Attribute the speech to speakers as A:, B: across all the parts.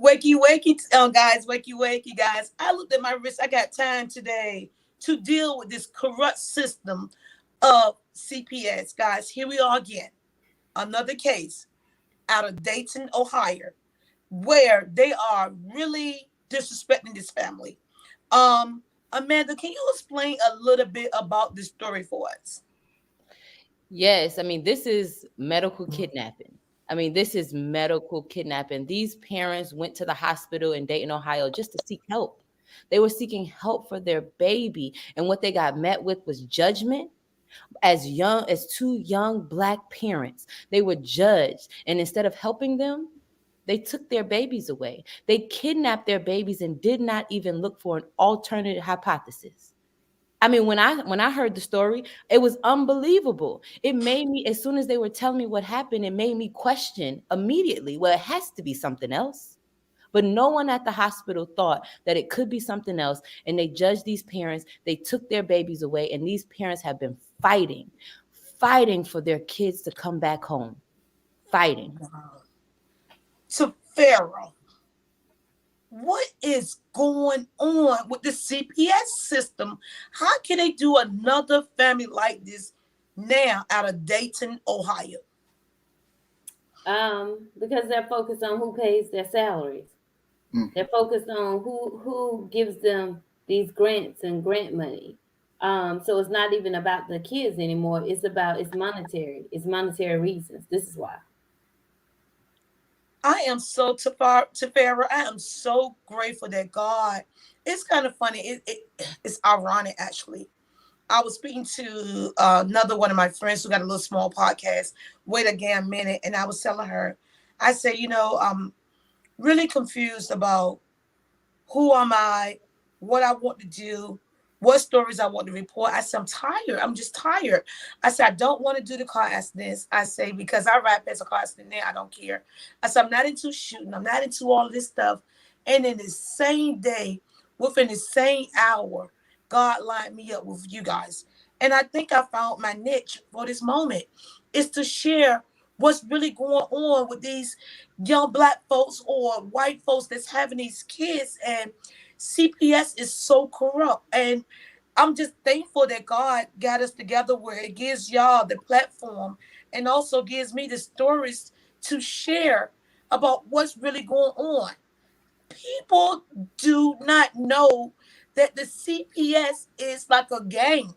A: Wakey, wakey, guys, wakey, wakey, guys. I looked at my wrist. I got time today to deal with this corrupt system of CPS, guys. Here we are again. Another case out of Dayton, Ohio, where they are really disrespecting this family. Amanda, can you explain a little bit about this story for us?
B: Yes, I mean, this is medical kidnapping. I mean, this is medical kidnapping. These parents went to the hospital in Dayton, Ohio, just to seek help. They were seeking help for their baby, and what they got met with was judgment. As two young Black parents, they were judged, and instead of helping them, they took their babies away. They kidnapped their babies and did not even look for an alternative hypothesis. I mean, when I heard the story, it was unbelievable. It made me, as soon as they were telling me what happened, it made me question immediately, well, it has to be something else. But no one at the hospital thought that it could be something else. And they judged these parents. They took their babies away. And these parents have been fighting for their kids to come back home. Fighting.
A: To Pharaoh, what is going on with the CPS system? How can they do another family like this now out of Dayton, Ohio?
C: Because they're focused on who pays their salaries. They're focused on who gives them these grants and grant money. So it's not even about the kids anymore. It's monetary. It's monetary reasons. This is why.
A: I am so to Pharaoh. I am so grateful that God. It's kind of funny. It's ironic actually. I was speaking to another one of my friends who got a little small podcast. Wait again a minute, and I was telling her, I said, I'm really confused about who am I, what I want to do, what stories I want to report. I said, I'm tired. I'm just tired. I said, I don't want to do the car accidents. I say, because I ride past a car accident there, I don't care. I said, I'm not into shooting. I'm not into all of this stuff. And in the same day, within the same hour, God lined me up with you guys. And I think I found my niche for this moment is to share what's really going on with these young Black folks or white folks that's having these kids. And CPS is so corrupt. And I'm just thankful that God got us together where it gives y'all the platform and also gives me the stories to share about what's really going on. People do not know that the CPS is like a gang.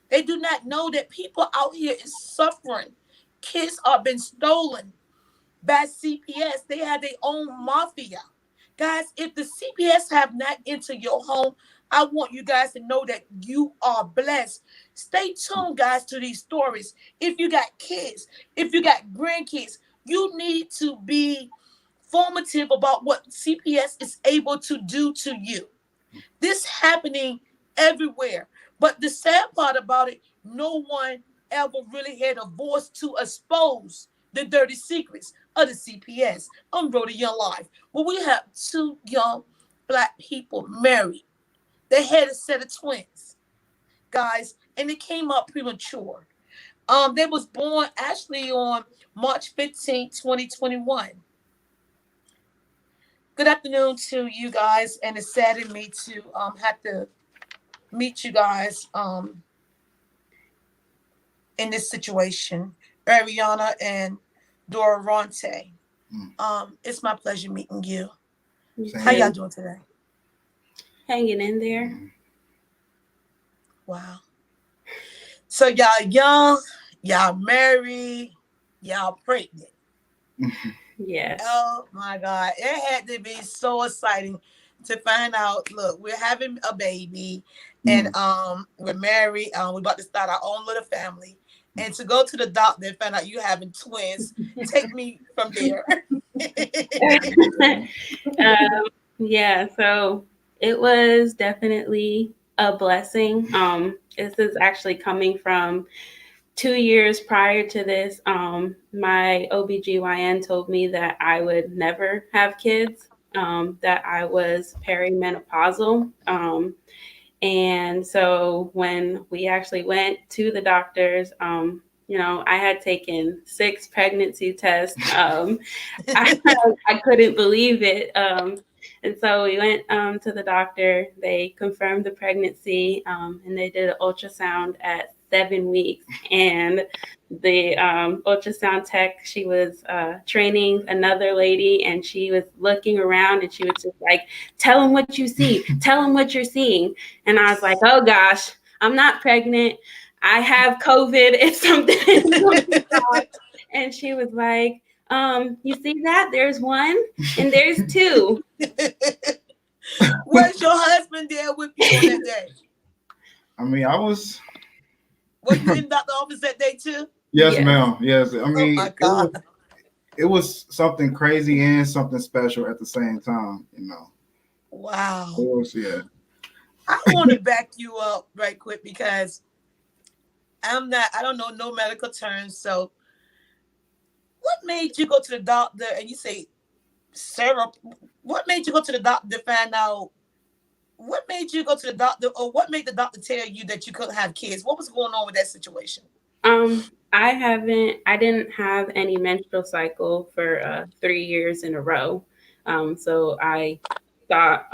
A: They do not know that people out here is suffering. Kids are being stolen by CPS. They have their own mafia. Guys, if the CPS have not entered your home, I want you guys to know that you are blessed. Stay tuned, guys, to these stories. If you got kids, if you got grandkids, you need to be formative about what CPS is able to do to you. This happening everywhere. But the sad part about it, no one ever really had a voice to expose the dirty secrets of the CPS. I'm Rhoda Young Life. Well, we have two young Black people married. They had a set of twins, guys, and they came up premature. They was born actually on March 15th, 2021. Good afternoon to you guys, and it saddened me to have to meet you guys in this situation, Ariana and Dorante. It's my pleasure meeting you. How y'all doing today?
D: Hanging in there.
A: Wow. So y'all young, y'all married, y'all pregnant.
D: Yes.
A: Oh my God. It had to be so exciting to find out, look, we're having a baby and we're married. We're about to start our own little family. And to go to the doctor and find out you having twins, take me from there.
D: Yeah, so it was definitely a blessing. This is actually coming from 2 years prior to this. My OBGYN told me that I would never have kids, that I was perimenopausal. And so when we actually went to the doctors, I had taken 6 pregnancy tests. I, I couldn't believe it. And so we went to the doctor. They confirmed the pregnancy, and they did an ultrasound at 7 weeks. And the ultrasound tech, she was training another lady, and she was looking around, and she was just like, "Tell them what you see. Tell them what you're seeing." And I was like, "Oh gosh, I'm not pregnant. I have COVID. It's something." And she was like, "You see that? There's one and there's two."
A: Where's your husband there with you on that day?
E: I mean, I was.
A: Were you in the office that day too?
E: Yes,
D: Yes.
E: ma'am. Yes. I
A: Oh
E: mean,
A: my God.
E: it was something crazy and something special at the same time.
A: Wow.
E: It was, yeah.
A: I want to back you up right quick because I don't know no medical terms. So what made you go to the doctor and you say, Sarah, what made you go to the doctor to find out? What made you go to the doctor, or what made the doctor tell you that you couldn't have kids? What was going on with that situation?
D: I didn't have any menstrual cycle for 3 years in a row. So I got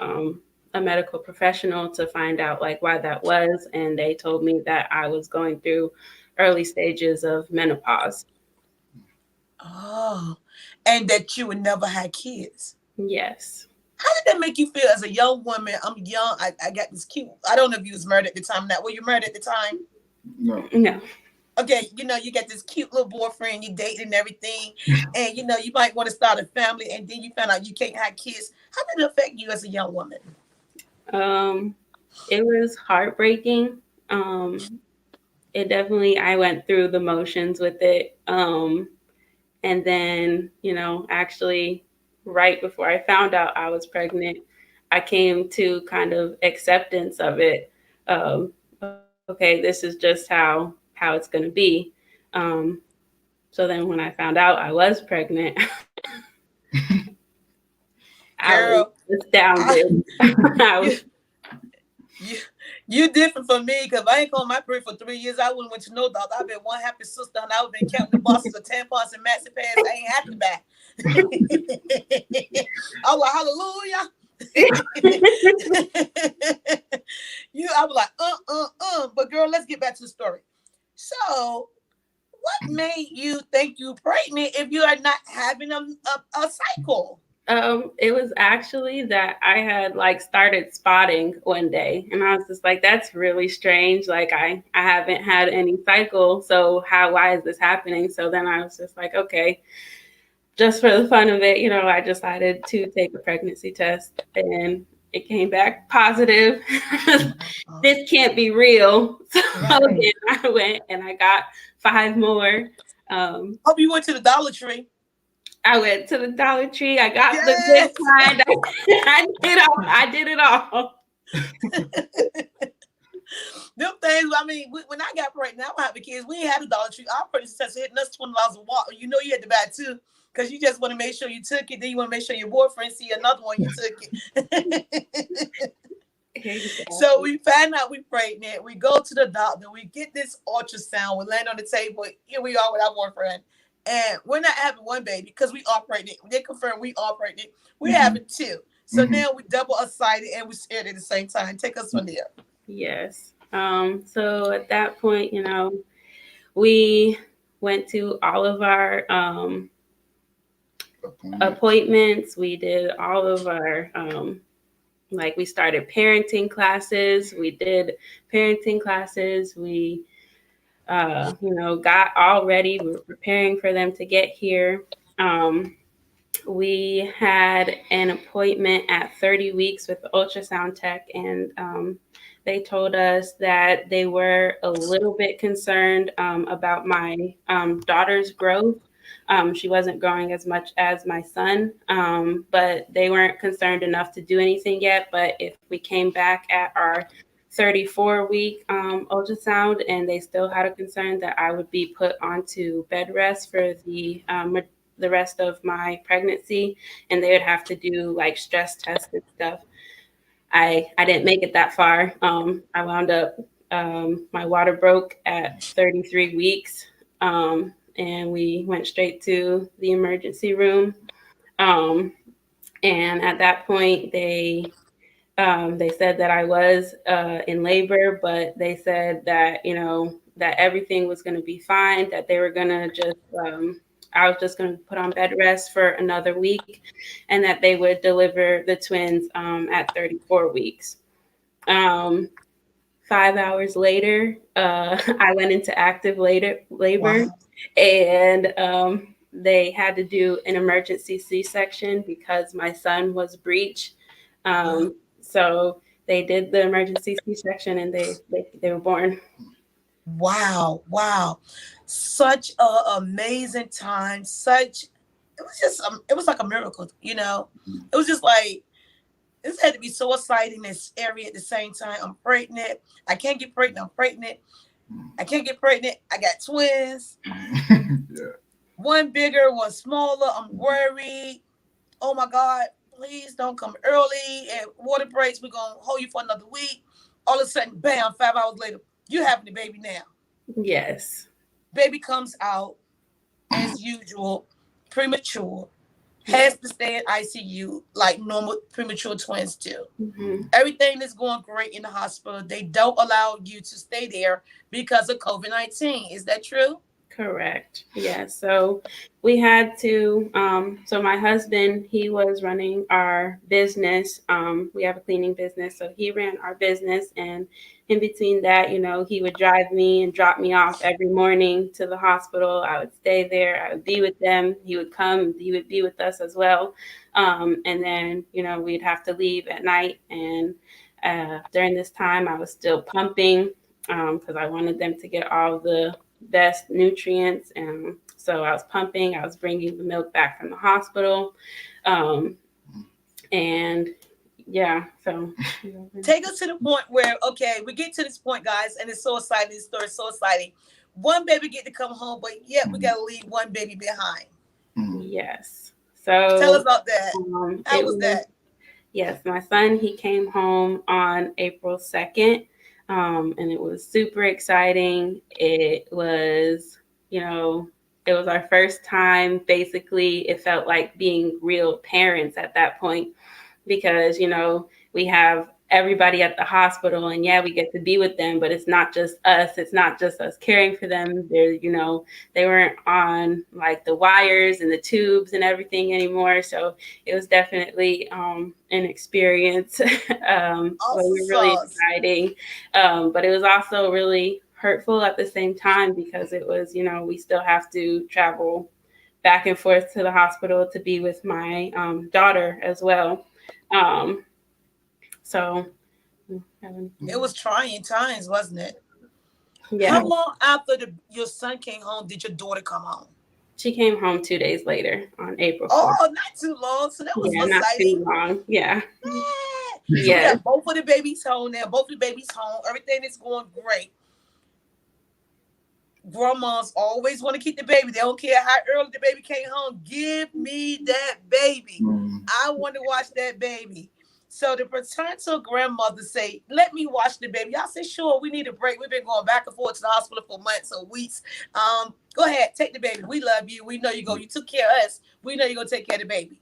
D: a medical professional to find out like why that was, and they told me that I was going through early stages of menopause.
A: Oh, and that you would never had kids.
D: Yes.
A: How did that make you feel as a young woman? I'm young. I got this cute. I don't know if you was married at the time. Now, were you married at the time?
E: No.
D: No.
A: Okay, you get this cute little boyfriend, you dating and everything, and you might want to start a family, and then you find out you can't have kids. How did it affect you as a young woman?
D: It was heartbreaking. It definitely, I went through the motions with it. And then, actually, right before I found out I was pregnant, I came to kind of acceptance of it. Okay, this is just how it's going to be. So then when I found out I was pregnant, I was
A: Girl,
D: astounded. I was
A: you different from me because I ain't called my period for 3 years. I wouldn't went to no doctor. I've been one happy sister, and I've been counting the boxes of tampons and maxi pads. I ain't happy back. I was like, hallelujah. I was like, But girl, let's get back to the story. So, what made you think you pregnant if you are not having a cycle?
D: It was actually that I had like started spotting one day, and I was just like, that's really strange. Like I haven't had any cycle, so why is this happening? So then I was just like, okay, just for the fun of it, I decided to take a pregnancy test, and it came back positive. This can't be real. So then I went and I got 5 more.
A: Hope you went to the Dollar Tree.
D: I went to the Dollar Tree. I got the good kind. I did it all.
A: Them things. I mean, when I got pregnant, I was having kids. We ain't had a Dollar Tree. Our pregnancy test hitting us $20 a walk. You had to buy it too, because you just want to make sure you took it. Then you want to make sure your boyfriend see another one you took it.
D: Exactly.
A: So we find out we pregnant. We go to the doctor. We get this ultrasound. We land on the table. Here we are with our boyfriend. And we're not having one baby because we are pregnant. They confirm we are pregnant. We're having 2. So now we double excited and we scared at the same time. Take us from there.
D: Yes. So at that point, we went to all of our appointments. We did all of our we started parenting classes. We did parenting classes. We got all ready. We were preparing for them to get here. We had an appointment at 30 weeks with the ultrasound tech, and they told us that they were a little bit concerned about my daughter's growth. She wasn't growing as much as my son, but they weren't concerned enough to do anything yet. But if we came back at our 34-week ultrasound and they still had a concern, that I would be put onto bed rest for the rest of my pregnancy, and they would have to do like stress tests and stuff. I didn't make it that far. I wound up, my water broke at 33 weeks. and we went straight to the emergency room. Um, and at that point, they said that I was in labor, but they said that, you know, that everything was going to be fine, that they were going to just, I was just going to put on bed rest for another week, and that they would deliver the twins at 34 weeks. Um, 5 hours later, I went into active labor,
A: Wow.
D: and they had to do an emergency C-section because my son was breech. So they did the emergency C-section, and they were born.
A: Wow. Wow. Such a amazing time. Such it was just it was like a miracle, you know. It was just like this had to be so exciting and scary at the same time. I'm pregnant. I can't get pregnant. I'm pregnant. I can't get pregnant. I got twins.
E: Yeah.
A: One bigger, one smaller. I'm worried. Oh my God, please don't come early. And water breaks, we're going to hold you for another week. All of a sudden, bam, 5 hours later, you having the baby now.
D: Yes.
A: Baby comes out as usual, premature, has to stay in ICU like normal premature twins do.
D: Mm-hmm.
A: Everything is going great in the hospital. They don't allow you to stay there because of COVID-19. Is that true?
D: Correct. Yeah. So we had to, so my husband, he was running our business. We have a cleaning business. So he ran our business. And in between that, you know, he would drive me and drop me off every morning to the hospital. I would stay there. I would be with them. He would come, he would be with us as well. And then, you know, we'd have to leave at night. And during this time, I was still pumping because I wanted them to get all the best nutrients. And so I was pumping, I was bringing the milk back from the hospital. And yeah, so
A: take us to the point where, okay, we get to this point, guys, and it's so exciting. This story is so exciting. One baby get to come home, but yet we got to leave one baby behind.
D: Yes.
A: Tell us
D: So
A: about that. How
D: it
A: was
D: was,
A: that?
D: yes, my son, he came home on April 2nd. And it was super exciting. It was, you know, it was our first time. Basically, it felt like being real parents at that point because, you know, we have everybody at the hospital and yeah, we get to be with them, but it's not just us. It's not just us caring for them. They're, you know, they weren't on like the wires and the tubes and everything anymore. So it was definitely an experience. Well, we were really
A: Awesome.
D: exciting. But it was also really hurtful at the same time because it was, you know, we still have to travel back and forth to the hospital to be with my daughter as well. Um, so,
A: It was trying times, wasn't it?
D: yeah,
A: How long after your son came home did your daughter come home?
D: she came home 2 days later on April
A: Oh,
D: 4th.
A: not too long. So that was
D: Yeah, not
A: exciting.
D: too long. Yeah.
A: So we
D: Yes.
A: got both of the babies home now. Both of the babies home. Everything is going great. Grandmas always want to keep the baby. They don't care how early the baby came home. Give me that baby. I want to watch that baby. So the paternal grandmother say, let me watch the baby. I said, sure, we need a break. We've been going back and forth to the hospital for months or weeks. Go ahead, take the baby. We love you. We know you go. You took care of us. We know you're going to take care of the baby.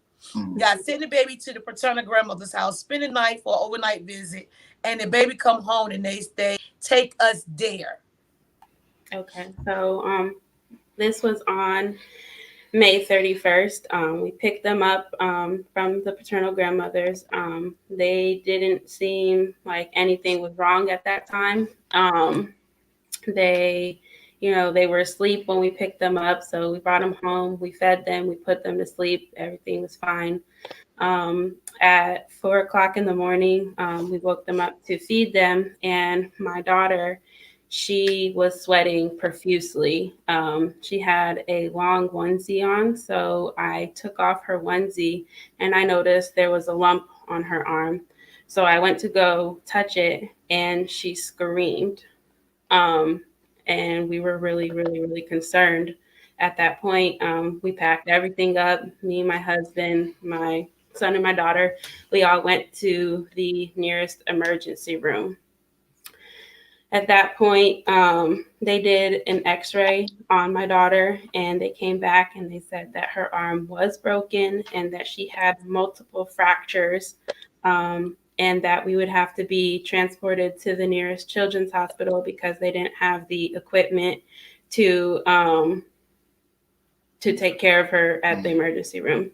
A: God send the baby to the paternal grandmother's house, spend the night for an overnight visit, and the baby come home and they stay. Take us there.
D: Okay. So this was on May 31st. We picked them up from the paternal grandmothers. They didn't seem like anything was wrong at that time. They, you know, they were asleep when we picked them up. So we brought them home, we fed them, we put them to sleep. Everything was fine. At 4 o'clock in the morning, we woke them up to feed them. And my daughter, she was sweating profusely. She had a long onesie on. So I took off her onesie and I noticed there was a lump on her arm. So I went to go touch it and she screamed. And we were really, really, really concerned at that point. We packed everything up. Me, my husband, my son, and my daughter. We all went to the nearest emergency room. At that point, they did an x-ray on my daughter, and they came back and they said that her arm was broken and that she had multiple fractures, and that we would have to be transported to the nearest children's hospital because they didn't have the equipment to take care of her at the emergency room.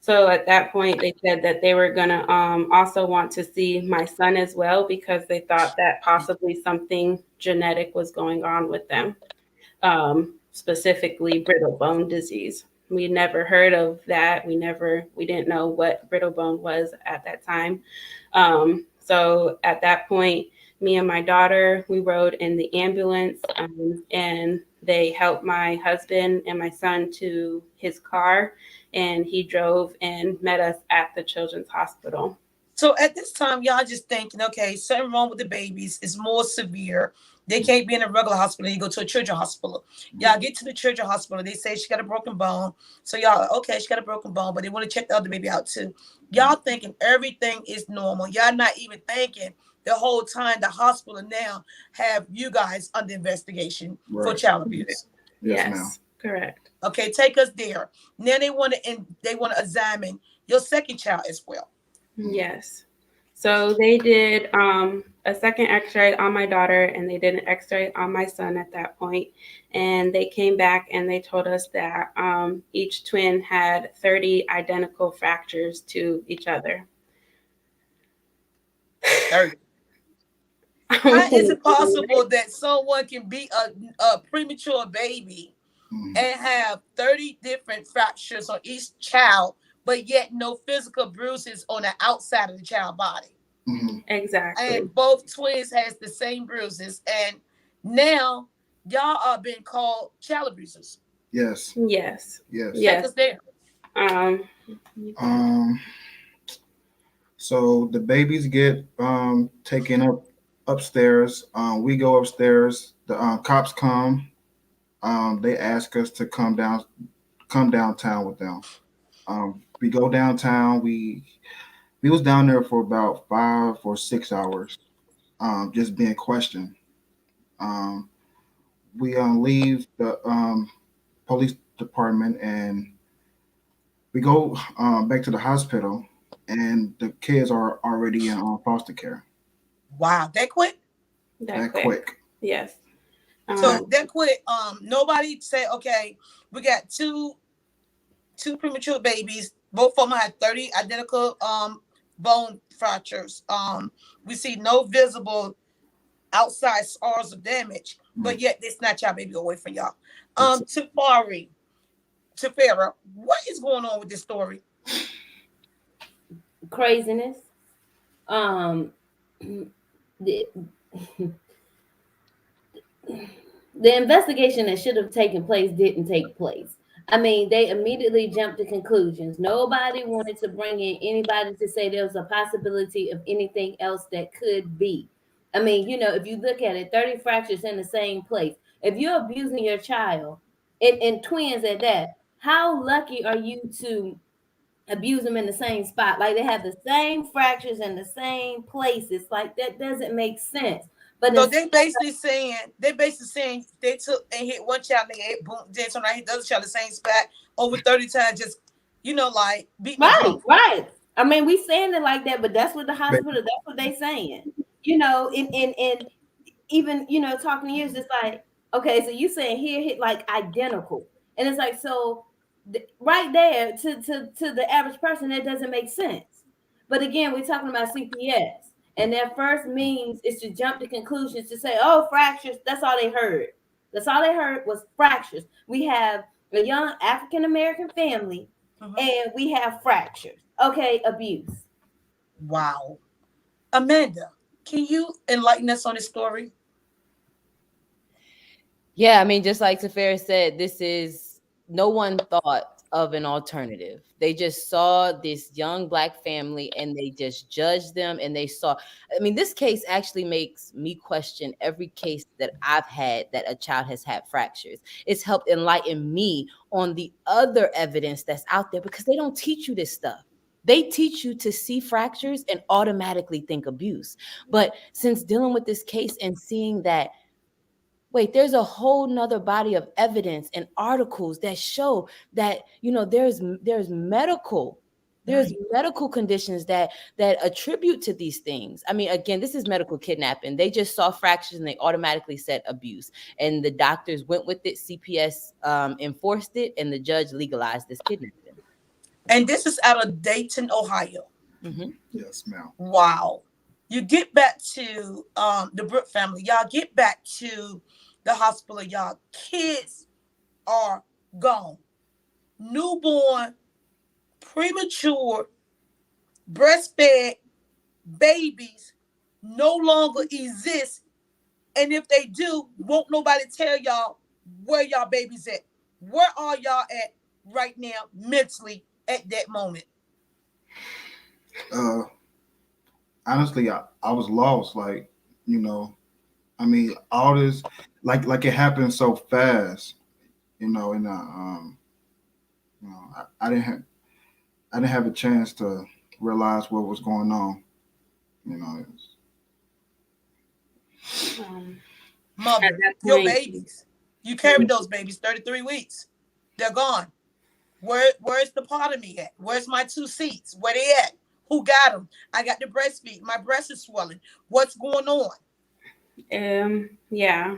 D: So at that point, they said that they were going to also want to see my son as well because they thought that possibly something genetic was going on with them, specifically brittle bone disease. We never heard of that. We didn't know what brittle bone was at that time. So at that point, me and my daughter, we rode in the ambulance, and they helped my husband and my son to his car, and he drove and met us at the children's hospital.
A: So at this time, y'all just thinking, okay, something wrong with the babies. It's more severe. They can't be in a regular hospital. You go to a children's hospital. Y'all get to the children's hospital. They say she got a broken bone. So y'all, okay, she got a broken bone, but they want to check the other baby out too. Y'all thinking everything is normal. Y'all not even thinking the whole time the hospital now have you guys under investigation for child abuse.
D: Yes, correct.
A: Okay, take us there. Now they want to examine your second child as well.
D: Yes. So they did a second x-ray on my daughter, and they did an x-ray on my son at that point. And they came back and they told us that each twin had 30 identical fractures to each other.
A: 30. How is it possible that someone can be a premature baby and have 30 different fractures on each child, but yet no physical bruises on the outside of the child body?
D: Exactly.
A: And both twins has the same bruises, and now y'all are being called child abusers.
E: Yes.
D: Yes.
E: Yes.
A: Take us there.
E: So the babies get taken upstairs. We go upstairs. The cops come. They ask us to come downtown with them. We go downtown. We was down there for about 5 or 6 hours, just being questioned. Um, we leave the police department and we go back to the hospital, and the kids are already in foster care.
A: Wow, that quick?
E: That quick.
D: Yes.
A: So that quick. Nobody said, okay, we got two premature babies. Both of them had 30 identical bone fractures. We see no visible outside scars of damage, but yet they snatch our baby away from y'all. Tafari, Tafera, what is going on with this story?
C: Craziness. The, the investigation that should have taken place didn't take place. I mean, they immediately jumped to conclusions. Nobody wanted to bring in anybody to say there was a possibility of anything else that could be. I mean, if you look at it, 30 fractures in the same place. If you're abusing your child, and twins at that, how lucky are you to abuse them in the same spot? Like they have the same fractures in the same places. Like that doesn't make sense. But
A: so they basically saying they took and hit one child and they hit boom, then turn around hit the other child the same spot over 30 times, just like beat me drunk.
C: Right. I mean, we saying it like that, but that's what the hospital, that's what they saying. And even talking to you is just like, okay, so you saying here hit like identical. And it's like, so right there to the average person, that doesn't make sense. But again, we're talking about CPS. And their first means is to jump to conclusions to say, oh, fractures. That's all they heard. That's all they heard was fractures. We have a young African-American family, and we have fractures. Okay, abuse.
A: Wow. Amanda, can you enlighten us on this story?
B: Yeah, I mean, just like Tafera said, no one thought of an alternative. They just saw this young Black family and they just judged them, and this case actually makes me question every case that I've had that a child has had fractures. It's helped enlighten me on the other evidence that's out there because they don't teach you this stuff. They teach you to see fractures and automatically think abuse. But since dealing with this case and seeing that, wait, there's a whole nother body of evidence and articles that show that, there's medical conditions that attribute to these things. I mean, again, this is medical kidnapping. They just saw fractures and they automatically said abuse, and the doctors went with it. CPS enforced it, and the judge legalized this kidnapping.
A: And this is out of Dayton, Ohio.
B: Mm-hmm.
E: Yes, ma'am.
A: Wow. You get back to the Brook family. Y'all get back to the hospital. Y'all kids are gone. Newborn, premature, breastfed babies no longer exist. And if they do, won't nobody tell y'all where y'all babies at. Where are y'all at right now mentally at that moment?
E: Honestly, I was lost. Like, I mean, all this, like it happened so fast, and I didn't have a chance to realize what was going on. It was,
A: Mother,
D: At that
A: your
D: point,
A: babies. You carried those babies 33 weeks. They're gone. Where's the part of me at? Where's my 2 seats? Where they at? Who got them? I got the breastfeed. My breast is swelling. What's going on?
D: yeah.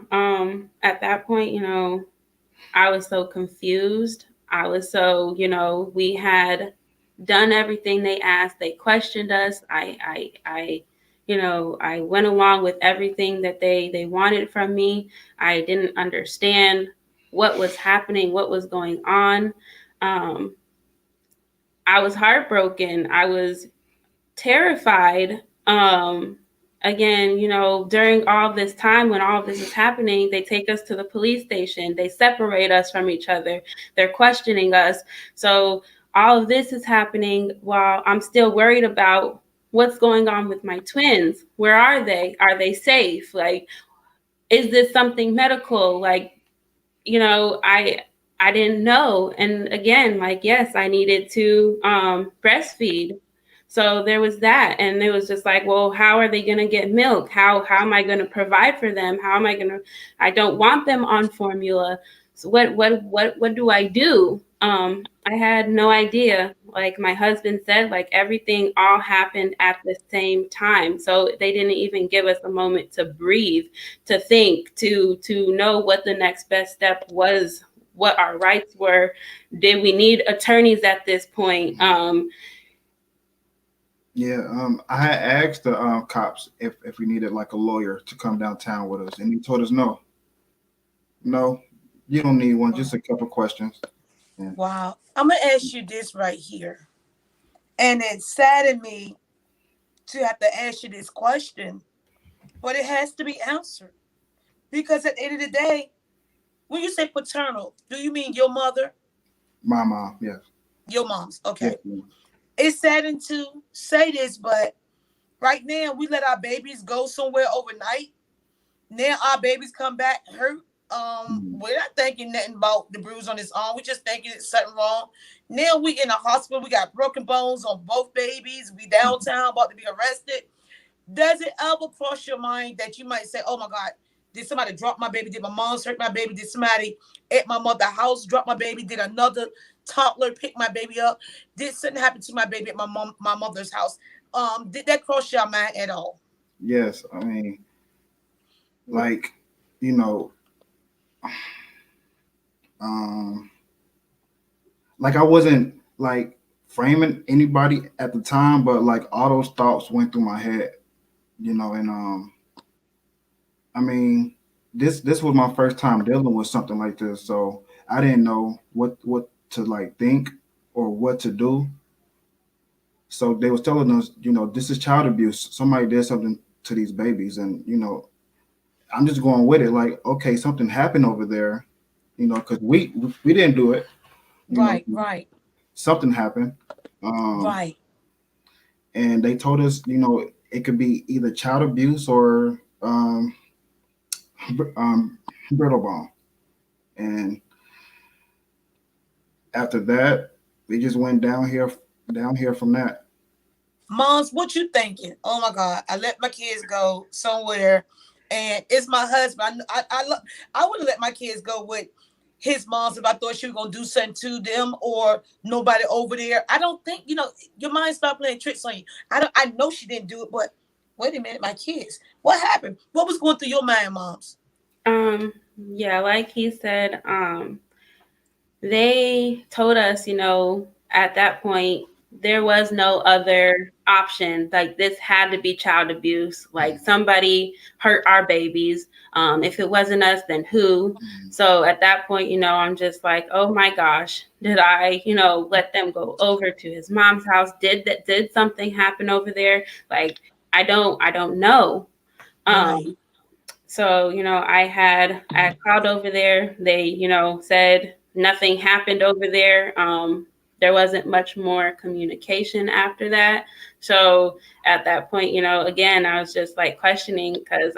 D: At that point, I was so confused. I was so, we had done everything they asked. They questioned us. I went along with everything that they wanted from me. I didn't understand what was happening, what was going on. I was heartbroken. I was terrified. Again, during all this time when all of this is happening, they take us to the police station. They separate us from each other. They're questioning us. So all of this is happening while I'm still worried about what's going on with my twins. Where are they? Are they safe? Like, is this something medical? Like, I didn't know. And again, like, yes, I needed to breastfeed. So there was that. And it was just like, well, how are they going to get milk? How am I going to provide for them? How am I going to, I don't want them on formula. So what do I do? I had no idea. Like my husband said, like everything all happened at the same time. So they didn't even give us a moment to breathe, to think, to know what the next best step was, what our rights were. Did we need attorneys at this point?
E: I had asked the cops if we needed like a lawyer to come downtown with us, and he told us no, you don't need one, just a couple questions. Yeah.
A: Wow. I'm going to ask you this right here. And it saddened me to have to ask you this question, but it has to be answered. Because at the end of the day, when you say paternal, do you mean your mother?
E: My mom, yes.
A: Your mom's. Okay.
E: Yes.
A: It's saddened to say this, but right now we let our babies go somewhere overnight. Now our babies come back hurt. We're not thinking nothing about the bruise on his arm. We're just thinking it's something wrong. Now we in a hospital. We got broken bones on both babies. We downtown about to be arrested. Does it ever cross your mind that you might say, "Oh my God, did somebody drop my baby? Did my mom's hurt my baby? Did somebody at my mother's house drop my baby? Did another toddler pick my baby up? Did something happen to my baby at my mother's house?" Did that cross your mind at all?
E: Yes, I mean, like, you know, um, like I wasn't like framing anybody at the time, but like all those thoughts went through my head, and I mean, this was my first time dealing with something like this, so I didn't know what to like think or what to do. So they was telling us, this is child abuse. Somebody did something to these babies, and I'm just going with it. Like, okay, something happened over there, because we didn't do it.
A: Right.
E: Something happened, um,
A: Right.
E: and they told us, it could be either child abuse or um, brittle bone. And after that, we just went down here down here from that.
A: Moms, what you thinking? Oh my God, I let my kids go somewhere, and it's my husband. I would have let my kids go with his moms if I thought she was gonna do something to them or nobody over there. I don't think your mind start playing tricks on you. I know she didn't do it, but wait a minute, my kids. What happened? What was going through your mind, moms?
D: Yeah, like he said, they told us, at that point, there was no other option. Like, this had to be child abuse. Like, somebody hurt our babies. If it wasn't us, then who? So at that point, I'm just like, oh my gosh, did I, let them go over to his mom's house? Did something happen over there? Like, I don't know.
A: Right.
D: So, I called over there. They, said nothing happened over there. There wasn't much more communication after that. So at that point, again, I was just like questioning because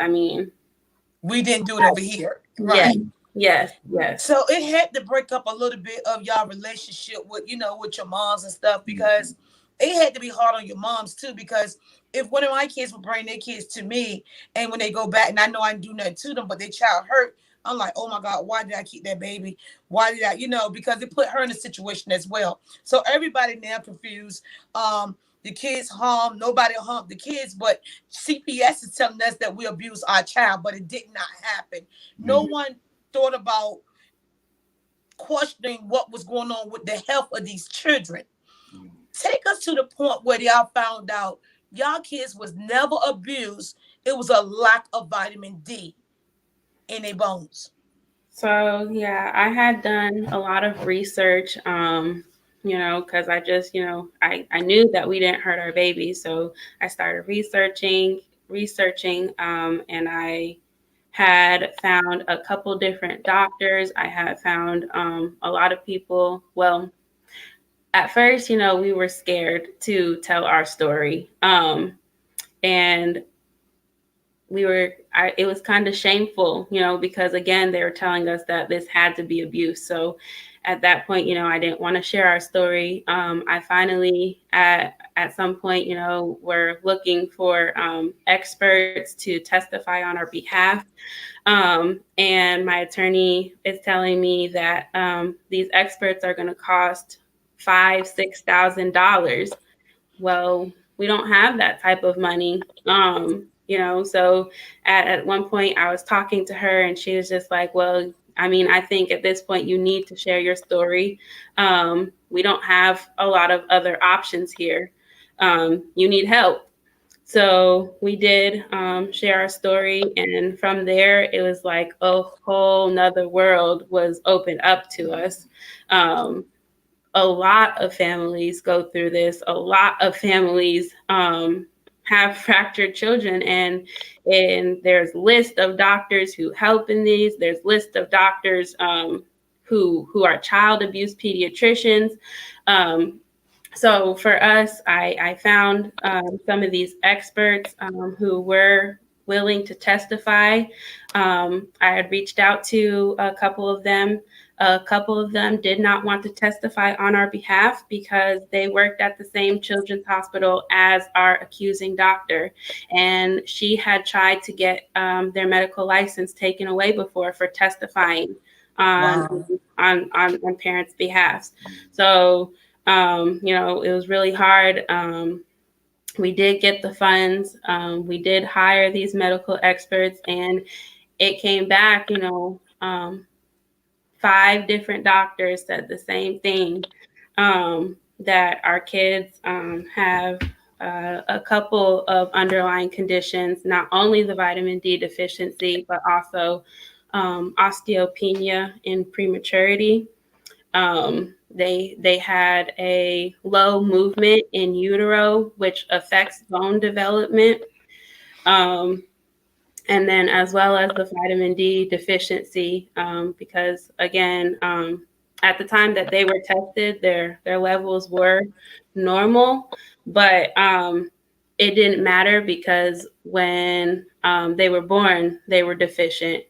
A: We didn't do it over here.
D: yes,
A: Right.
D: yes.
A: So it had to break up a little bit of y'all relationship with, with your moms and stuff because it had to be hard on your moms too. Because if one of my kids would bring their kids to me and when they go back and I know I didn't do nothing to them, but their child hurt, I'm like, oh my God, why did I keep that baby? Why did I, because it put her in a situation as well. So everybody now confused. The kids harm, nobody harmed the kids, but CPS is telling us that we abuse our child, but it did not happen. No one thought about questioning what was going on with the health of these children. Take us to the point where y'all found out y'all kids was never abused. It was a lack of vitamin D in their bones.
D: So yeah, I had done a lot of research, because I just, I knew that we didn't hurt our babies. So I started researching, and I had found a couple different doctors. I had found a lot of people. Well, at first, we were scared to tell our story. And it was kind of shameful, because again, they were telling us that this had to be abuse. So at that point, I didn't want to share our story. I finally, at some point, were looking for experts to testify on our behalf. And my attorney is telling me that these experts are going to cost $5,000-$6,000. Well, we don't have that type of money. So at one point I was talking to her and she was just like, well, I think at this point you need to share your story. We don't have a lot of other options here. You need help. So we did share our story. And from there, it was like a whole nother world was opened up to us. A lot of families go through this. A lot of families have fractured children, and there's list of doctors who help in these. There's list of doctors who are child abuse pediatricians. So for us, I found some of these experts who were willing to testify. I had reached out to a couple of them. A couple of them did not want to testify on our behalf because they worked at the same children's hospital as our accusing doctor. And she had tried to get their medical license taken away before for testifying on,
A: Wow.
D: on parents' behalf. So, it was really hard. We did get the funds. We did hire these medical experts, and it came back, 5 different doctors said the same thing, that our kids have a couple of underlying conditions, not only the vitamin D deficiency, but also osteopenia in prematurity. They had a low movement in utero, which affects bone development. And then as well as the vitamin D deficiency, because again, at the time that they were tested, their levels were normal, but it didn't matter because when they were born, they were deficient.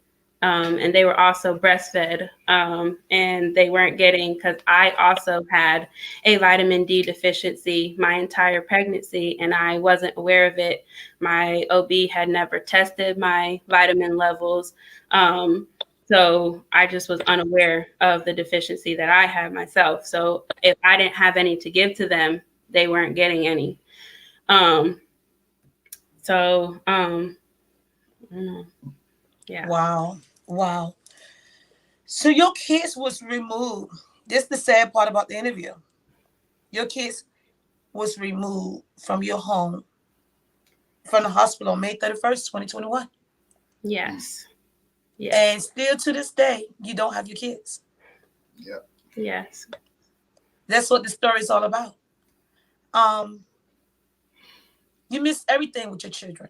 D: and they were also breastfed, and they weren't getting, because I also had a vitamin D deficiency my entire pregnancy, and I wasn't aware of it. My OB had never tested my vitamin levels. So I just was unaware of the deficiency that I had myself. So if I didn't have any to give to them, they weren't getting any. Um, so I don't know. Yeah.
A: Wow. Wow. So your kids was removed. This is the sad part about the interview. Your kids was removed from your home, from the hospital on May 31st, 2021.
D: Yes. Yes.
A: And still to this day, you don't have your kids.
E: Yep.
D: Yes.
A: That's what the story is all about. Um, you miss everything with your children.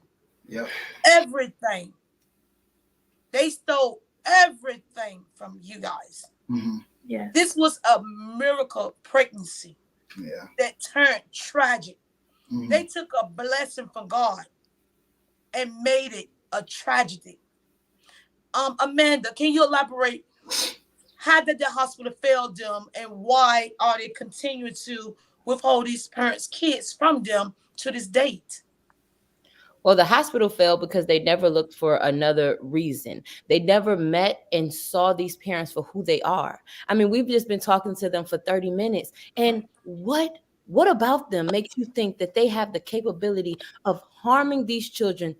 E: Yep.
A: Everything. They stole everything from you guys.
E: Mm-hmm.
D: Yes.
A: This was a miracle pregnancy
E: Yeah.
A: that turned tragic.
E: Mm-hmm.
A: They took a blessing from God and made it a tragedy. Amanda, can you elaborate? How did the hospital fail them, and why are they continuing to withhold these parents' kids from them to this date?
B: Well, the hospital failed because they never looked for another reason. They never met and saw these parents for who they are. I mean, we've just been talking to them for 30 minutes. And what about them makes you think that they have the capability of harming these children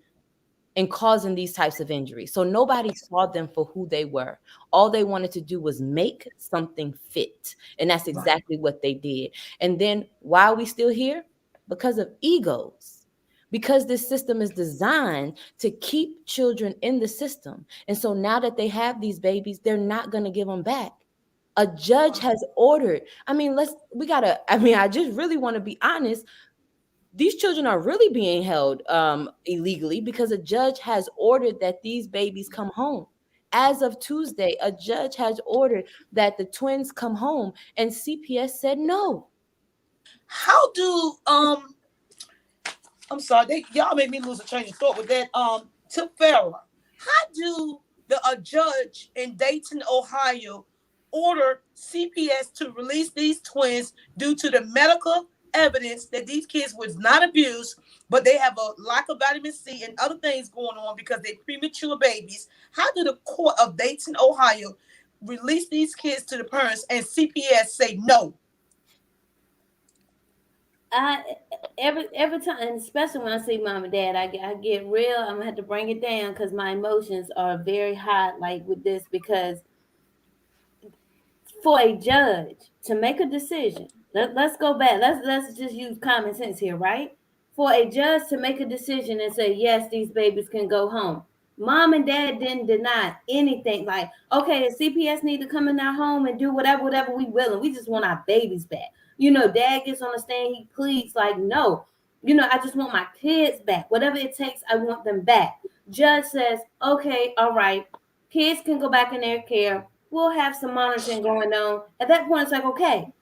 B: and causing these types of injuries? So nobody saw them for who they were. All they wanted to do was make something fit. And that's exactly what they did. And then why are we still here? Because of egos. Because this system is designed to keep children in the system. And so now that they have these babies, they're not going to give them back. A judge has ordered. I mean, I just really want to be honest. These children are really being held illegally because a judge has ordered that these babies come home. As of Tuesday, a judge has ordered that the twins come home, and CPS said no.
A: How do I'm sorry, y'all made me lose a train of thought with that. To Farrah, how do a judge in Dayton, Ohio, order CPS to release these twins due to the medical evidence that these kids was not abused, but they have a lack of vitamin C and other things going on because they're premature babies? How do the court of Dayton, Ohio, release these kids to the parents and CPS say no?
C: Every time, and especially when I see mom and dad, I get real. I'm gonna have to bring it down because my emotions are very hot, like with this, because for a judge to make a decision, let's go back. Let's just use common sense here, right? For a judge to make a decision and say yes, these babies can go home. Mom and dad didn't deny anything. Like, okay, the CPS need to come in our home and do whatever we will, and we just want our babies back. Dad gets on the stand, he pleads like, no, I just want my kids back. Whatever it takes, I want them back. Judge says, okay, all right, kids can go back in their care. We'll have some monitoring going on. At that point, it's like, okay,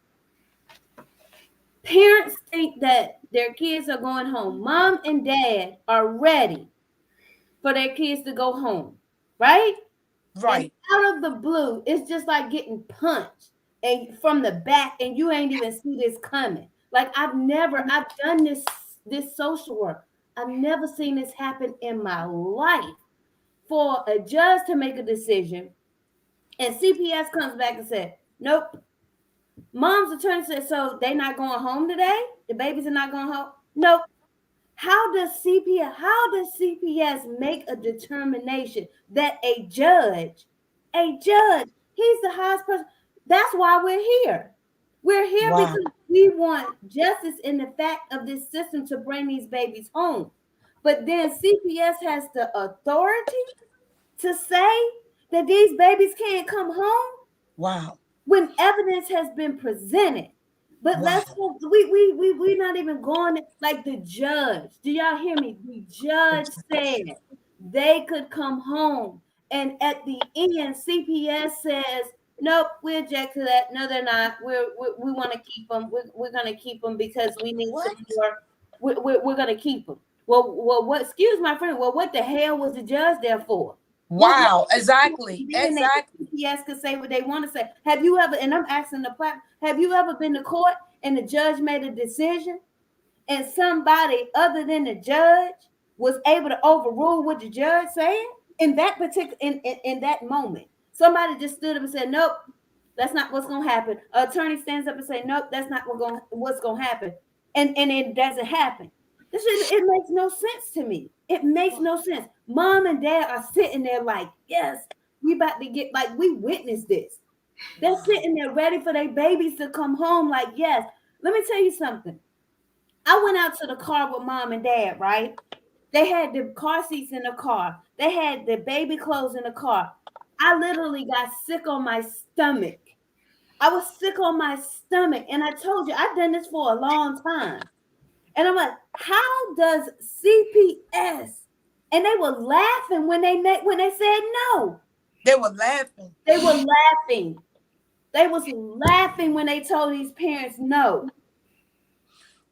C: parents think that their kids are going home. Mom and dad are ready for their kids to go home, right?
A: Right.
C: And out of the blue, it's just like getting punched and from the back, and you ain't even see this coming. Like I've done this social work. I've never seen this happen in my life. For a judge to make a decision, and CPS comes back and said, nope. Mom's attorney said, so they not going home today? The babies are not going home? Nope. How does CPS make a determination that a judge, he's the highest person? That's why we're here. We're here because we want justice in the fact of this system to bring these babies home. But then CPS has the authority to say that these babies can't come home.
A: Wow.
C: When evidence has been presented. But let's go, we not even going like the judge. Do y'all hear me? The judge said they could come home. And at the end, CPS says, nope, we object to that. No, they're not. We want to keep them. We're going to keep them because we need some more. We're going to keep them. Well, what? Excuse my friend. Well, what the hell was the judge there for?
A: Wow, exactly,
C: Then they
A: exactly.
C: CPS could say what they want to say. Have you ever? And I'm asking the platform. Have you ever been to court and the judge made a decision, and somebody other than the judge was able to overrule what the judge said in that particular in that moment? Somebody just stood up and said, "Nope, that's not what's going to happen." An attorney stands up and say, "Nope, that's not what's going to happen," and it doesn't happen. It makes no sense to me. It makes no sense. Mom and dad are sitting there like, yes, we about to get, like, we witnessed this. They're sitting there ready for their babies to come home. Like, yes. Let me tell you something. I went out to the car with mom and dad, right? They had the car seats in the car. They had the baby clothes in the car. I literally got sick on my stomach. I was sick on my stomach. And I told you, I've done this for a long time. And I'm like, how does CPS? And they were laughing when they said no.
A: They were laughing.
C: They were laughing. They was laughing when they told these parents no.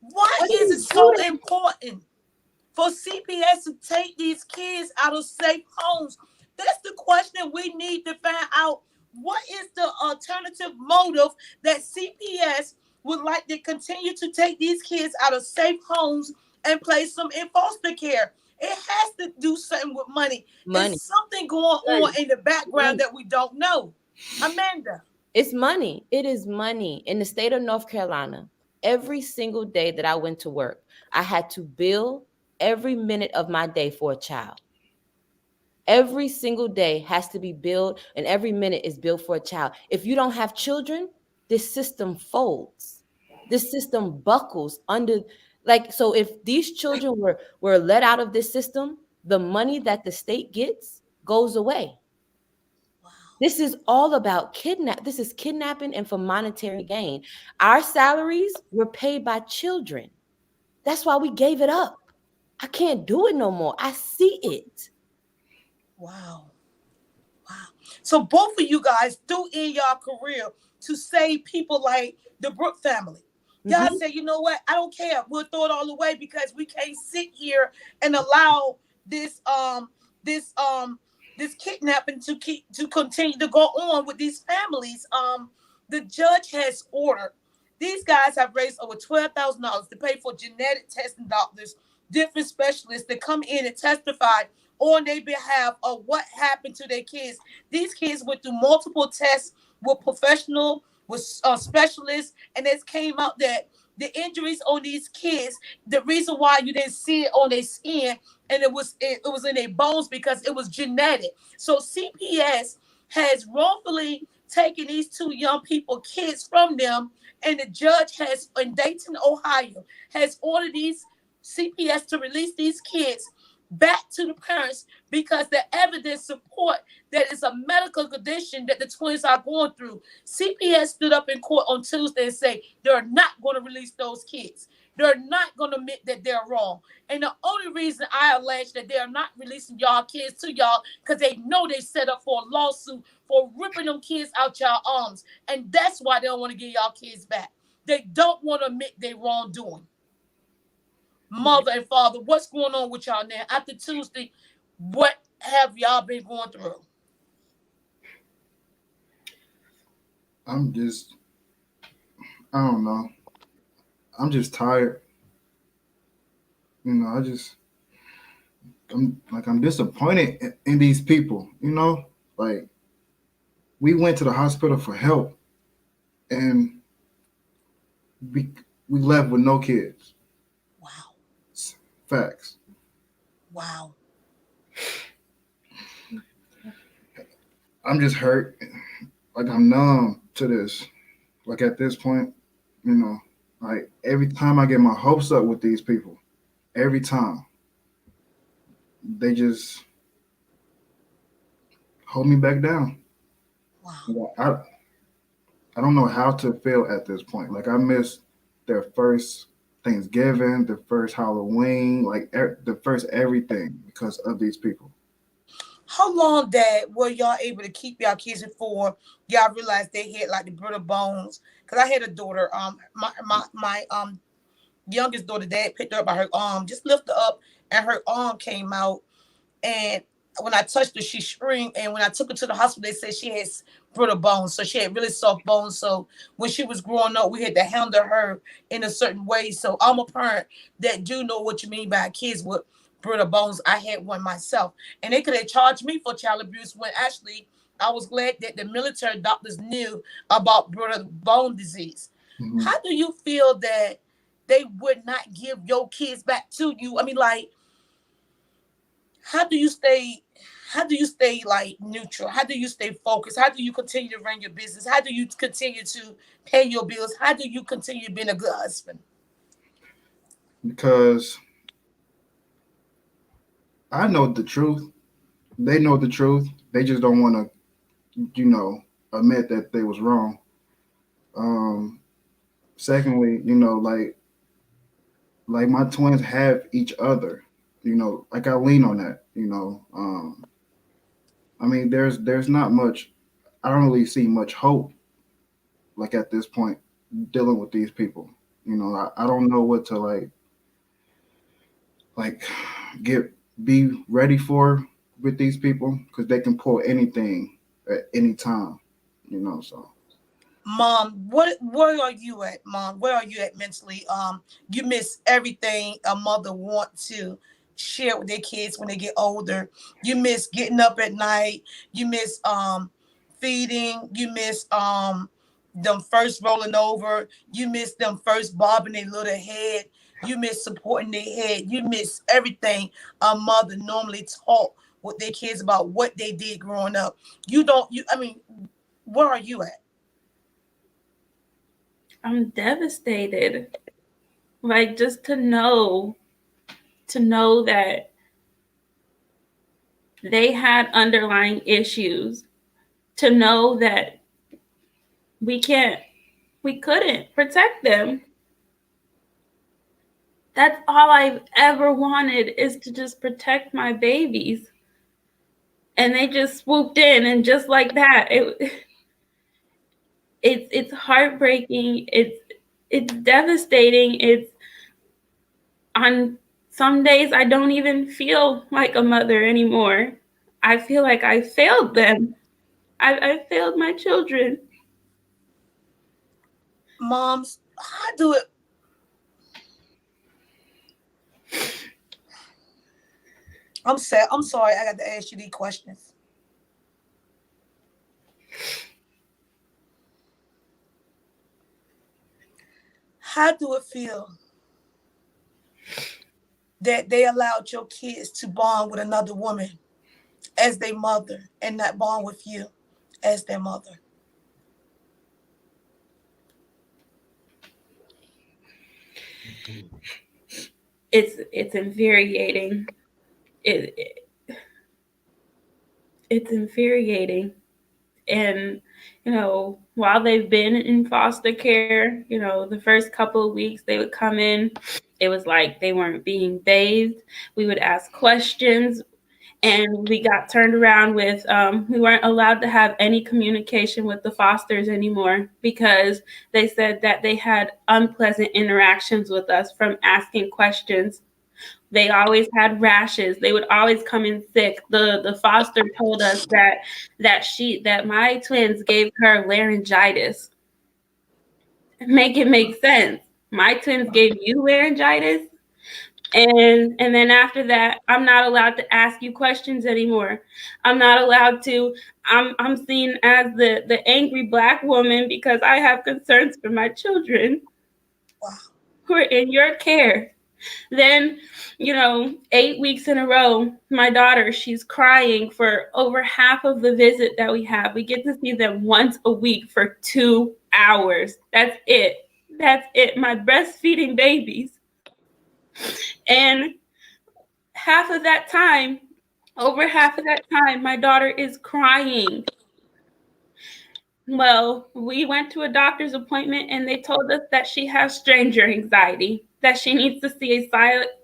A: Why is it so important for CPS to take these kids out of safe homes? That's the question we need to find out. What is the alternative motive that CPS would like to continue to take these kids out of safe homes and place them in foster care? It has to do something with money. There's something going on in the background that we don't know. Amanda.
B: It's money. It is money. In the state of North Carolina, every single day that I went to work, I had to bill every minute of my day for a child. Every single day has to be billed, and every minute is billed for a child. If you don't have children, this system folds. This system buckles under, like, so if these children were let out of this system, the money that the state gets goes away. This is all about This is kidnapping and for monetary gain. Our salaries were paid by children. That's why we gave it up. I can't do it no more. I see it.
A: Wow. Wow. So both of you guys do in your career to save people like the Brooke family. Y'all say, you know what? I don't care. We'll throw it all away because we can't sit here and allow this this kidnapping to continue to go on with these families. The judge has ordered. These guys have raised over $12,000 to pay for genetic testing doctors, different specialists that come in and testify on their behalf of what happened to their kids. These kids went through multiple tests with specialists, and it came out that the injuries on these kids, the reason why you didn't see it on their skin, and it was in their bones because it was genetic. So CPS has wrongfully taken these two young people, kids from them, and the judge has in Dayton, Ohio, has ordered these CPS to release these kids back to the parents because the evidence support that it's a medical condition that the twins are going through. CPS stood up in court on Tuesday and say they're not going to release those kids. They're not going to admit that they're wrong. And the only reason I allege that they're not releasing y'all kids to y'all because they know they set up for a lawsuit for ripping them kids out y'all arms. And that's why they don't want to get y'all kids back. They don't want to admit their wrongdoing. Mother and father, what's going on with y'all now? After Tuesday, what have y'all been going through?
E: I don't know. I'm just tired. You know, I'm disappointed in these people, you know? Like, we went to the hospital for help and we left with no kids.
A: Wow.
E: Facts.
A: Wow.
E: I'm just hurt. Like, I'm numb to this. Like, at this point, you know, like, every time I get my hopes up with these people, every time, they just hold me back down.
A: Wow.
E: I don't know how to feel at this point. Like, I missed their first Thanksgiving, the first Halloween, like the first everything because of these people.
A: How long, Dad, were y'all able to keep y'all kids before y'all realized they had like the brittle bones? Because I had a daughter, my youngest daughter, Dad picked her up by her arm, just lifted her up, and her arm came out, and when I touched her, she screamed. And when I took her to the hospital, they said she had brittle bones. So she had really soft bones. So when she was growing up, we had to handle her in a certain way. So I'm a parent that do know what you mean by kids with brittle bones. I had one myself. And they could have charged me for child abuse when actually I was glad that the military doctors knew about brittle bone disease.
E: Mm-hmm.
A: How do you feel that they would not give your kids back to you? I mean, like, how do you stay like neutral? How do you stay focused? How do you continue to run your business? How do you continue to pay your bills? How do you continue being a good husband?
E: Because I know the truth. They know the truth. They just don't want to, admit that they was wrong. Um, Secondly, like my twins have each other. Like I lean on that. I mean, there's not much. I don't really see much hope. Like at this point, dealing with these people. I don't know what to like get be ready for with these people because they can pull anything at any time. So
A: Mom, where are you at, Mom? Where are you at mentally? You miss everything a mother want to share with their kids when they get older. You miss getting up at night. You miss feeding. You miss them first rolling over. You miss them first bobbing their little head. You miss supporting their head. You miss everything a mother normally taught with their kids about what they did growing up. You don't. I mean, where are you at?
D: I'm devastated. Like just to know that they had underlying issues, to know that we couldn't protect them. That's all I've ever wanted, is to just protect my babies. And they just swooped in, and just like that, it's heartbreaking. It's devastating. It's on some days I don't even feel like a mother anymore. I feel like I failed them. I failed my children.
A: Moms, how do it? I'm sad. I'm sorry. I got to ask you these questions. How do it feel that they allowed your kids to bond with another woman as their mother and not bond with you as their mother?
D: It's infuriating. It's infuriating. And while they've been in foster care, the first couple of weeks they would come in, it was like they weren't being bathed. We would ask questions, and we got turned around with we weren't allowed to have any communication with the fosters anymore, because they said that they had unpleasant interactions with us from asking questions. They always had rashes. They would always come in sick. The foster told us that my twins gave her laryngitis. Make it make sense. My twins gave you laryngitis? And then after that, I'm not allowed to ask you questions anymore. I'm not allowed to. I'm seen as the angry Black woman because I have concerns for my children who are in your care. Then, 8 weeks in a row, my daughter, she's crying for over half of the visit that we have. We get to see them once a week for 2 hours. That's it. That's it. My breastfeeding babies. And over half of that time, my daughter is crying. Well, we went to a doctor's appointment and they told us that she has stranger anxiety, that she needs to see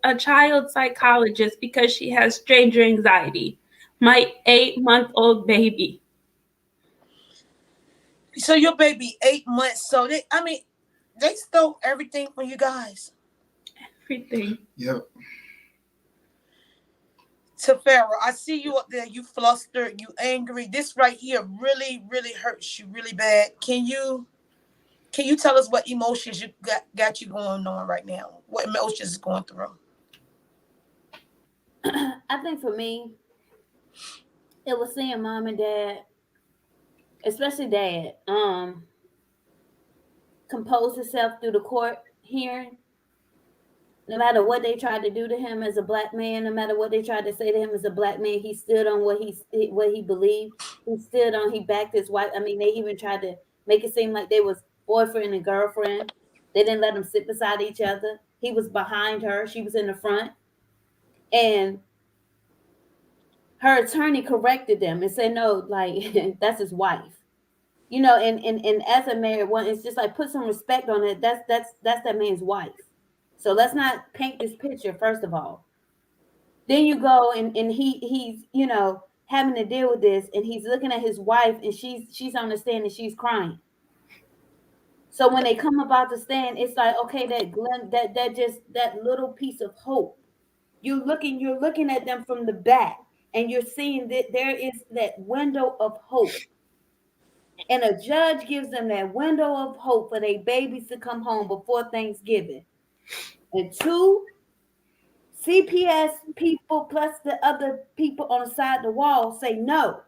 D: a child psychologist because she has stranger anxiety. My 8-month-old baby.
A: So your baby 8 months. So they stole everything from you guys.
D: Everything.
E: yep.
A: Tafera, I see you up there. You flustered. You angry. This right here really, really hurts you really bad. Can you tell us what emotions you got you going on right now? What emotions is going through?
C: I think for me, it was seeing mom and dad, especially dad, compose himself through the court hearing. No matter what they tried to do to him as a black man, no matter what they tried to say to him as a black man, he stood on what he believed. He stood on. He backed his wife. I mean, they even tried to make it seem like they was boyfriend and girlfriend. They didn't let them sit beside each other. He was behind her. She was in the front, and her attorney corrected them and said, "No, like that's his wife." You know, and as a married one, it's just like put some respect on it. That's that man's wife. So let's not paint this picture, first of all. Then you go and he's, you know, having to deal with this, and he's looking at his wife, and she's on the stand and she's crying. So when they come about the stand, it's like, okay, that little piece of hope. You're looking at them from the back, and you're seeing that there is that window of hope. And a judge gives them that window of hope for their babies to come home before Thanksgiving. And two, CPS people plus the other people on the side of the wall say no.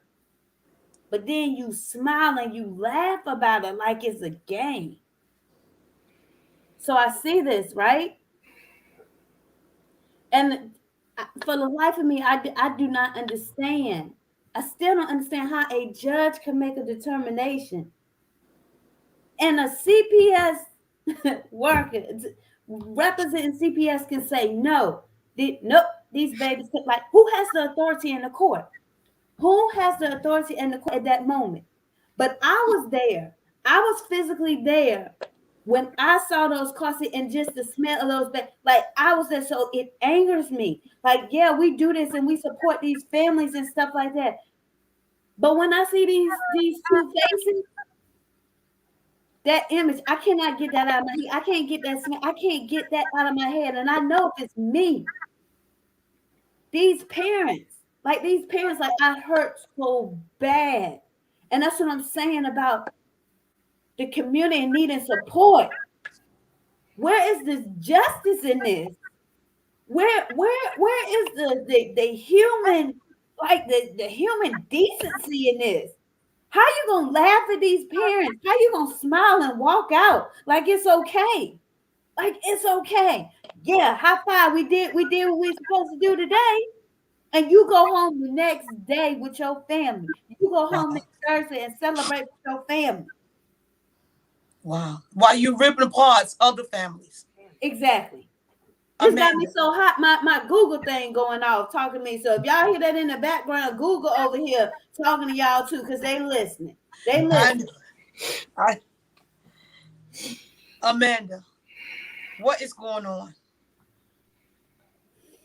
C: But then you smile and you laugh about it like it's a game. So I see this, right? And for the life of me, I do not understand. I still don't understand how a judge can make a determination. And a CPS worker representing CPS can say no. Nope, these babies like who has the authority in the court? Who has the authority in the court at that moment? But I was there. I was physically there when I saw those cars and just the smell of those bags. Like I was there, so it angers me. Like, yeah, we do this and we support these families and stuff like that. But when I see these two faces, that image, I cannot get that out of my head. I can't get that smell. I can't get that out of my head. And I know if it's me, these parents, like I hurt so bad. And that's what I'm saying about the community needing support. Where is this justice in this? Where is the human, like the human decency in this? How you gonna laugh at these parents? How you gonna smile and walk out like it's okay? Like it's okay. Yeah, high five. We did what we were supposed to do today. And you go home the next day with your family. You go home next Thursday and celebrate with your family.
A: Wow. While you ripping apart other families.
C: Exactly. This got me so hot. My Google thing going off talking to me. So if y'all hear that in the background, Google over here talking to y'all too, because they listening. They listening.
A: Amanda, what is going on?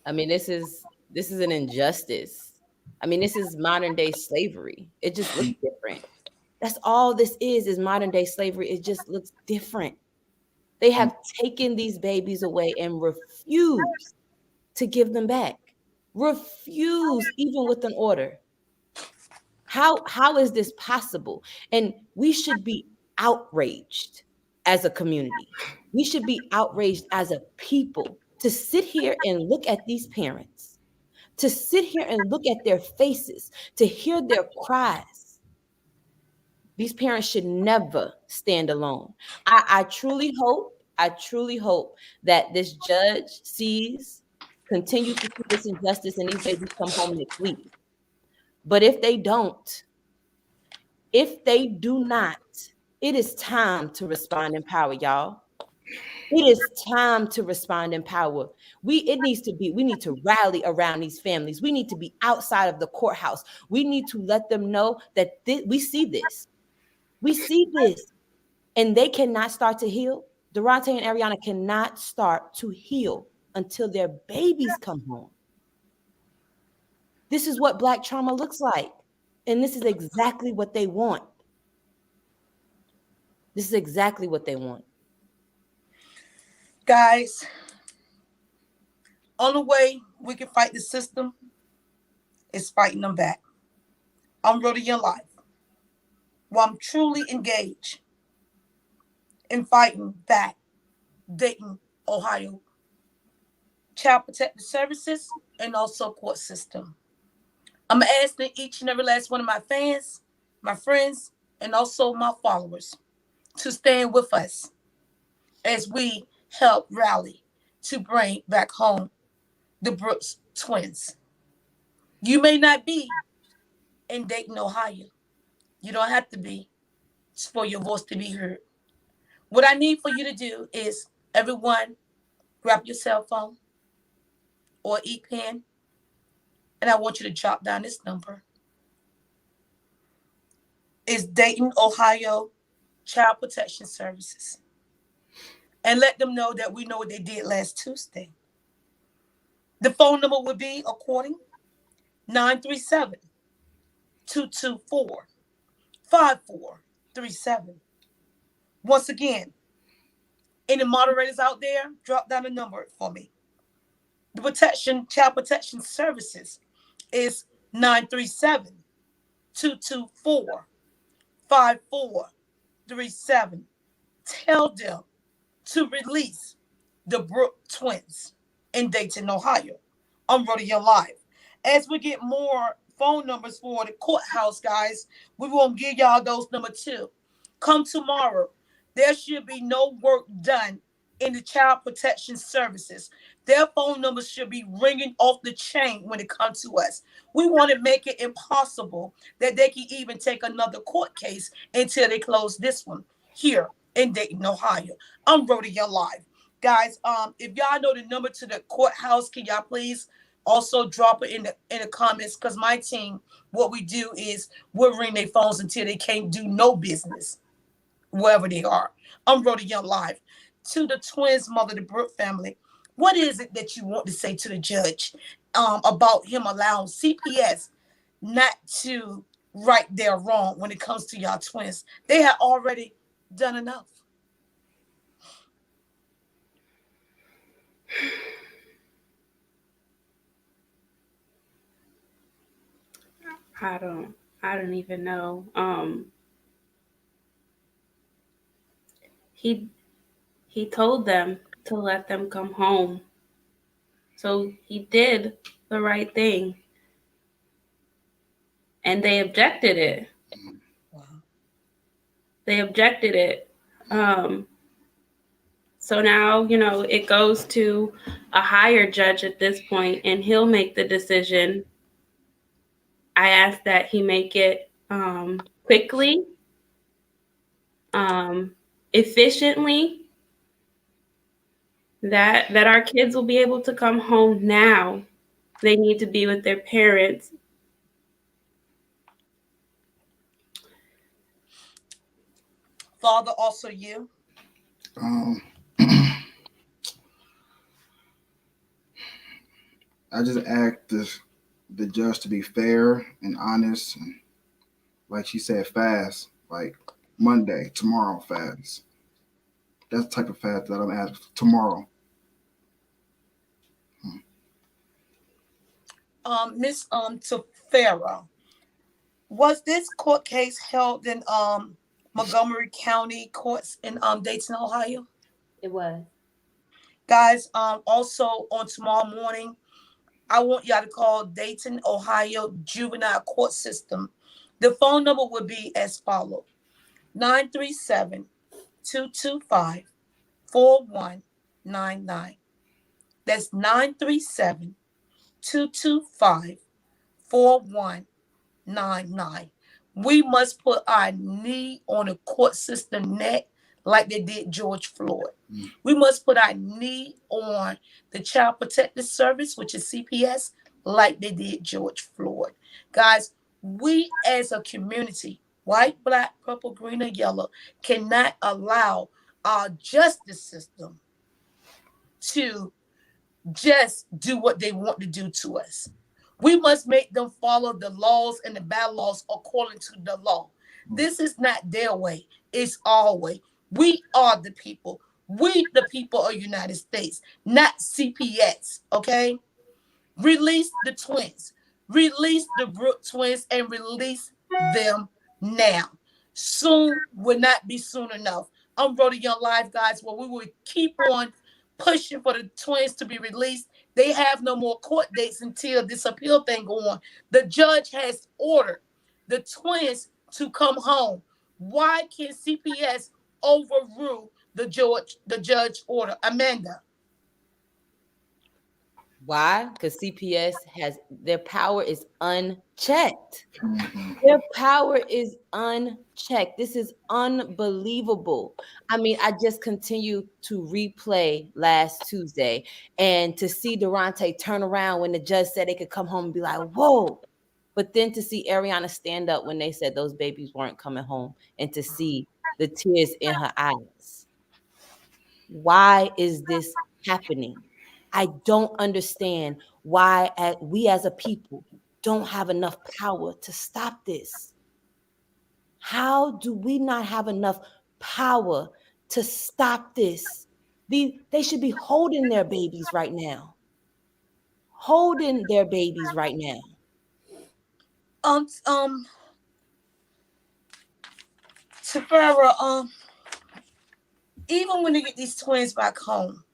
B: I mean, this is an injustice. I mean, this is modern day slavery. It just looks different. That's all this is modern day slavery. It just looks different. They have taken these babies away and refused to give them back. Refuse, even with an order. How is this possible? And we should be outraged as a community. We should be outraged as a people to sit here and look at these parents, to sit here and look at their faces, to hear their cries. These parents should never stand alone. I truly hope that this judge continues to see this injustice, and these babies come home next week. But if they do not, it is time to respond in power, y'all. It is time to respond in power. We need to rally around these families. We need to be outside of the courthouse. We need to let them know that we see this. We see this, and they cannot start to heal. Durante and Ariana cannot start to heal until their babies come home. This is what Black trauma looks like, and this is exactly what they want. This is exactly what they want.
A: Guys, only way we can fight the system is fighting them back. I'm rooting your life. While I'm truly engaged in fighting back Dayton, Ohio Child Protective Services and also court system. I'm asking each and every last one of my fans, my friends, and also my followers to stand with us as we help rally to bring back home the Brooks twins. You may not be in Dayton, Ohio. You don't have to be for your voice to be heard. What I need for you to do is everyone grab your cell phone or e-pen, and I want you to jot down this number. It's Dayton, Ohio Child Protection Services. And let them know that we know what they did last Tuesday. The phone number would be according 937 224 5437. Once again, any moderators out there, drop down the number for me. The Child Protection Services is 937 224 5437. Tell them to release the Brook twins in Dayton, Ohio. I'm running your live. As we get more phone numbers for the courthouse, guys, we won't give y'all those number two. Come tomorrow. There should be no work done in the child protection services. Their phone numbers should be ringing off the chain when it comes to us. We want to make it impossible that they can even take another court case until they close this one here in Dayton, Ohio. I'm Rhoda Your Live. Guys, if y'all know the number to the courthouse, can y'all please also drop it in the comments? Because my team, what we do is we'll ring their phones until they can't do no business wherever they are. I'm Rhoda Young Live. To the twins' mother, the Brooke family, what is it that you want to say to the judge about him allowing CPS not to right their wrong when it comes to y'all twins? They had already done enough.
D: I don't even know. He told them to let them come home. So he did the right thing. And they objected it.
A: Wow.
D: They objected it. So now, it goes to a higher judge at this point, and he'll make the decision. I ask that he make it quickly, efficiently, that our kids will be able to come home now. They need to be with their parents.
A: Father, also you.
E: Um, I just ask the judge to be fair and honest, and like she said, fast. Like Monday, tomorrow, fast. That's the type of fast that I'm asking tomorrow.
A: Miss Tafera, was this court case held in Montgomery County courts in Dayton, Ohio?
C: It was.
A: Guys, also on tomorrow morning, I want y'all to call Dayton, Ohio Juvenile Court System. The phone number would be as follows: 937 225 4199. That's 937 225 4199. We must put our knee on the court system neck like they did George Floyd. We must put our knee on the Child Protective Service, which is CPS, like they did George Floyd. Guys, we as a community, white, black, purple, green, or yellow, cannot allow our justice system to just do what they want to do to us. We must make them follow the laws and the bylaws according to the law. This is not their way, it's our way. We are the people. We, the people of the United States, not CPS, okay? Release the twins. Release the Brook twins and release them now. Soon will not be soon enough. I'm Rhoda Young Live, guys, where we will keep on pushing for the twins to be released. They have no more court dates until this appeal thing go on. The judge has ordered the twins to come home. Why can CPS overrule the judge order? Amanda.
B: Why? Because CPS has their power is unchecked.
E: Mhm.
B: Their power is unchecked. This is unbelievable. I mean, I just continue to replay last Tuesday and to see Durante turn around when the judge said they could come home and be like, whoa. But then to see Ariana stand up when they said those babies weren't coming home and to see the tears in her eyes. Why is this happening? I don't understand why we as a people don't have enough power to stop this. How do we not have enough power to stop this? They should be holding their babies right now. Holding their babies right now.
A: Um, um, Tafara, even when they get these twins back home,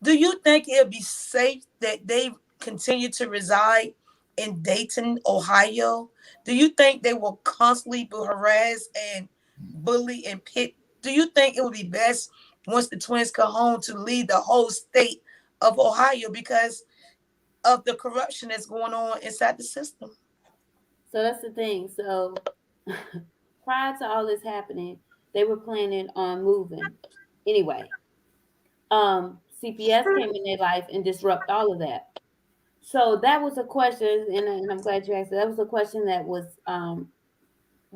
A: do you think it'll be safe that they continue to reside in Dayton, Ohio? Do you think they will constantly be harassed and bullied and pit? Do you think it would be best once the twins come home to leave the whole state of Ohio because of the corruption that's going on inside the system?
C: So that's the thing. So prior to all this happening, they were planning on moving. Anyway, CPS came in their life and disrupt all of that. So that was a question, and I'm glad you asked. That was a question that was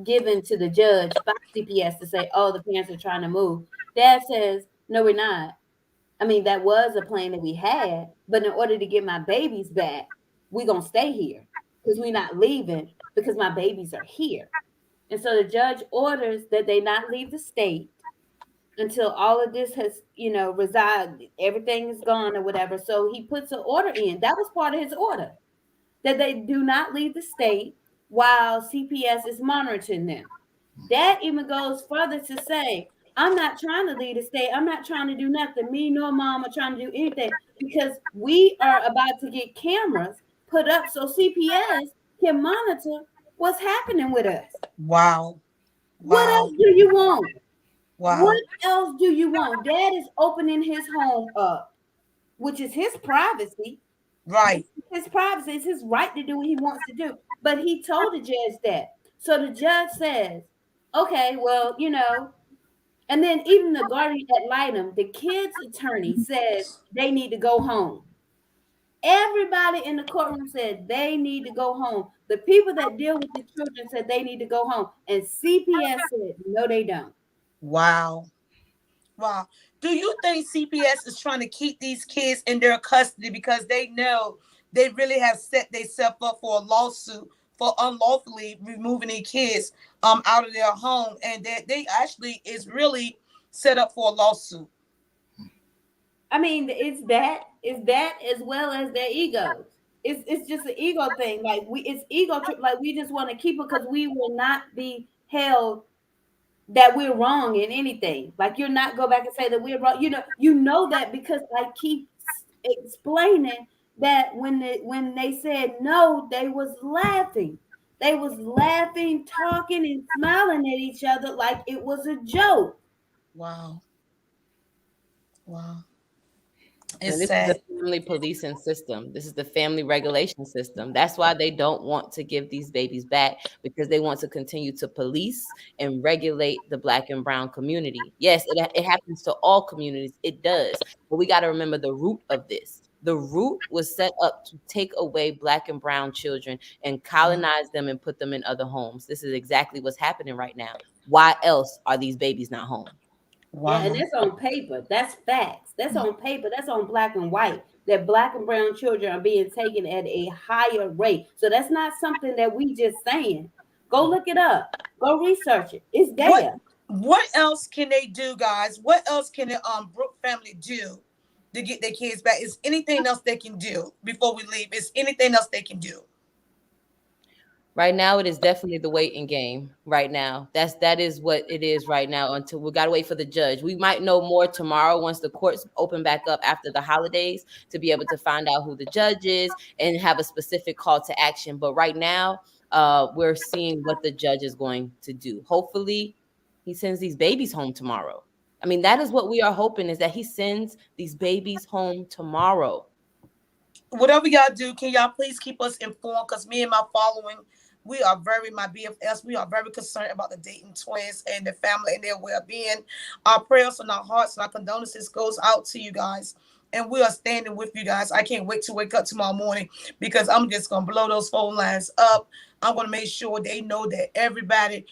C: given to the judge by CPS to say, "Oh, the parents are trying to move." Dad says, "No, we're not. I mean, that was a plan that we had, but in order to get my babies back, we're gonna stay here because we're not leaving because my babies are here." And so the judge orders that they not leave the state until all of this has, resided, everything is gone or whatever. So he puts an order in. That was part of his order that they do not leave the state while CPS is monitoring them. That even goes further to say, I'm not trying to leave the state. I'm not trying to do nothing. Me nor mom are trying to do anything because we are about to get cameras put up so CPS can monitor what's happening with us.
A: Wow.
C: What
A: Wow.
C: else do you want?
A: Wow.
C: What else do you want? Dad is opening his home up, which is his privacy.
A: Right.
C: His privacy. It's his right to do what he wants to do. But he told the judge that. So the judge says, okay, well, and then even the guardian ad litem, the kid's attorney says they need to go home. Everybody in the courtroom said they need to go home. The people that deal with the children said they need to go home. And CPS said, no, they don't.
A: Wow. Wow. Do you think CPS is trying to keep these kids in their custody because they know they really have set themselves up for a lawsuit for unlawfully removing their kids out of their home, and that they actually is really set up for a lawsuit?
C: I mean, it's that as well as their egos. It's just an ego thing. Like it's ego trip. Like we just want to keep it because we will not be held that we're wrong in anything. Like you're not go back and say that we're wrong. You know that because I keep explaining that when they said no, they was laughing. They was laughing, talking, and smiling at each other like it was a joke.
A: Wow. Wow.
B: And
A: It's
B: this is the
A: sad.
B: family policing system. This is the family regulation system. That's why they don't want to give these babies back because they want to continue to police and regulate the Black and brown community. Yes, it happens to all communities. It does. But we got to remember the root of this. The root was set up to take away Black and brown children and colonize them and put them in other homes. This is exactly what's happening right now. Why else are these babies not home?
C: Yeah, and
A: Wow.
C: that's on paper. That's facts. That's on paper. That's on black and white. That black and brown children are being taken at a higher rate. So that's not something that we just saying. Go look it up. Go research it. It's
A: What
C: there.
A: what else can they do, guys? What else can the Brooke family do to get their kids back? Is anything else they can do before we leave? Is anything else they can do?
B: Right now, it is definitely the waiting game. Right now, that is what it is right now. Until we gotta wait for the judge. We might know more tomorrow once the courts open back up after the holidays to be able to find out who the judge is and have a specific call to action. But right now, we're seeing what the judge is going to do. Hopefully, he sends these babies home tomorrow. I mean, that is what we are hoping, is that he sends these babies home tomorrow.
A: Whatever y'all do, can y'all please keep us informed? Because me and my following, my BFS, we are very concerned about the Dayton twins and their family and their well-being. Our prayers and our hearts and our condolences goes out to you guys. And we are standing with you guys. I can't wait to wake up tomorrow morning because I'm just going to blow those phone lines up. I'm going to make sure they know that everybody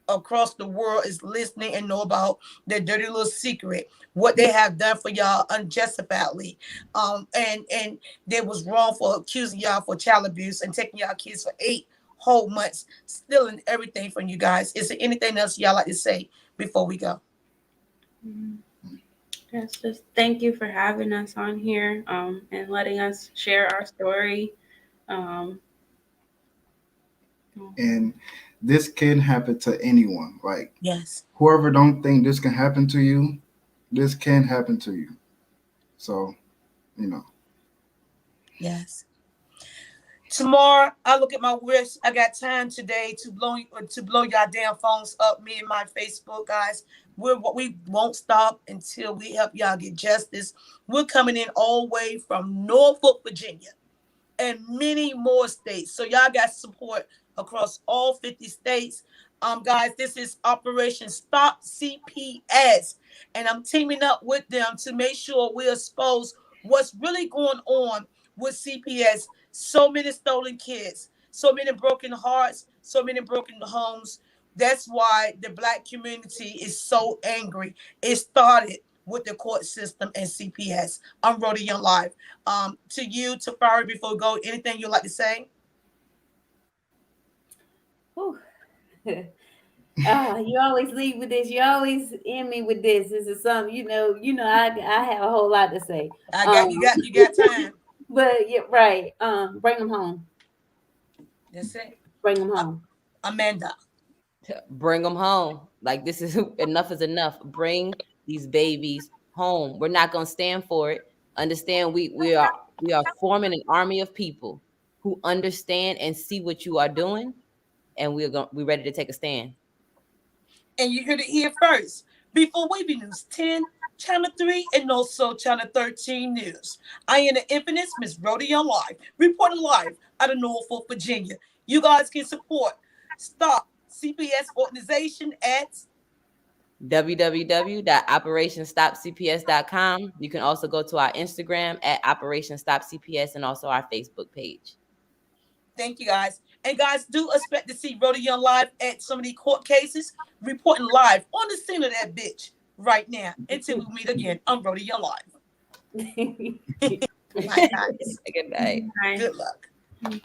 A: across the world is listening and know about their dirty little secret, what they have done for y'all unjustifiably. And they was wrong for accusing y'all for child abuse and taking y'all kids for 8 whole months, stealing everything from you guys. Is there anything else y'all like to say before we go?
D: Yes, just thank you for having us on here, and letting us share our story.
E: And this can happen to anyone. Like,
A: Yes.
E: whoever don't think this can happen to you, this can happen to you. So, you know.
A: Yes. Tomorrow, I look at my wrist. I got time today to blow y'all damn phones up. Me and my Facebook guys. We won't stop until we help y'all get justice. We're coming in all the way from Norfolk, Virginia, and many more states. So y'all got support across all 50 states. Guys, this is Operation Stop CPS, and I'm teaming up with them to make sure we expose what's really going on with CPS. So many stolen kids, so many broken hearts, so many broken homes. That's why the Black community is so angry. It started with the court system and CPS. I'm Rhoda Young Live. To you, Tafari, before we go, anything you'd like to say?
C: You always lead with this. You always end me with this. This is something, I have a whole lot to say.
A: You got time.
C: But yeah, right. Bring them home.
A: That's it.
C: Bring them home.
A: Amanda.
B: Bring them home. Like, this is enough is enough. Bring these babies home. We're not gonna stand for it. Understand, we are forming an army of people who understand and see what you are doing, and we're ready to take a stand.
A: And you heard it here first. Before Wavy News 10, Channel 3, and also Channel 13 News. I am the infamous Miss Rhoda Young Live, reporting live out of Norfolk, Virginia. You guys can support Stop CPS organization at
B: www.operationstopcps.com. You can also go to our Instagram at Operation Stop CPS and also our Facebook page.
A: Thank you, guys. And guys, do expect to see Rhoda Young live at some of these court cases, reporting live on the scene of that bitch right now. Until we meet again, I'm Rhoda Young Live. Good night, guys.
B: Good night.
A: Good luck.
C: Okay.